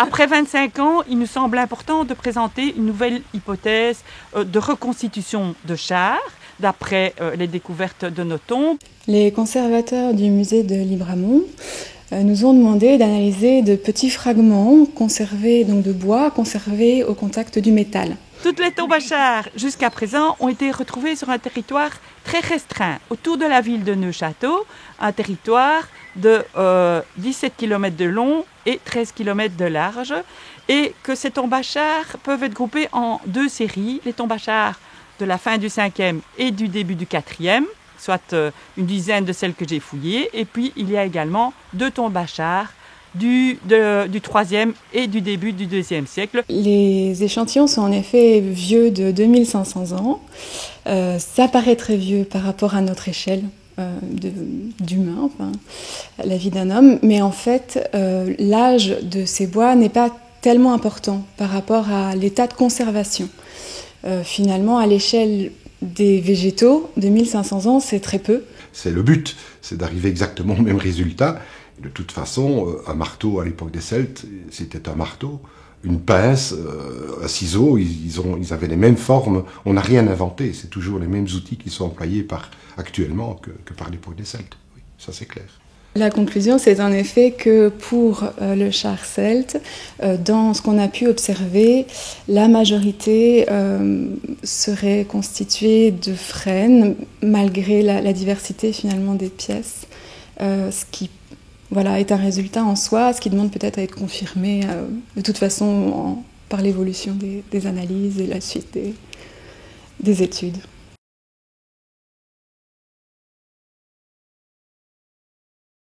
Après 25 ans, il nous semble important de présenter une nouvelle hypothèse de reconstitution de chars, d'après les découvertes de nos tombes. Les conservateurs du musée de Libramont nous ont demandé d'analyser de petits fragments conservés, donc de bois conservés au contact du métal. Toutes les tombes à chars jusqu'à présent ont été retrouvées sur un territoire très restreint, autour de la ville de Neufchâteau, un territoire de 17 km de long et 13 km de large, et que ces tombes à chars peuvent être groupées en deux séries, les tombes à chars de la fin du 5e et du début du 4e, soit une dizaine de celles que j'ai fouillées, et puis il y a également deux tombes à chars du 3e et du début du 2e siècle. Les échantillons sont en effet vieux de 2500 ans. Ça paraît très vieux par rapport à notre échelle d'humain, enfin, la vie d'un homme, mais en fait, l'âge de ces bois n'est pas tellement important par rapport à l'état de conservation. Finalement, à l'échelle des végétaux, 2500 ans, c'est très peu. C'est le but, c'est d'arriver exactement au même résultat. De toute façon, un marteau à l'époque des Celtes, c'était un marteau. Une pince, un ciseau, ils avaient les mêmes formes. On n'a rien inventé. C'est toujours les mêmes outils qui sont employés actuellement que par l'époque des Celtes. Oui, ça c'est clair. La conclusion, c'est en effet que pour le char celte, dans ce qu'on a pu observer, la majorité serait constituée de frênes, malgré la diversité finalement des pièces, ce qui est un résultat en soi, ce qui demande peut-être à être confirmé de toute façon par l'évolution des analyses et la suite des études.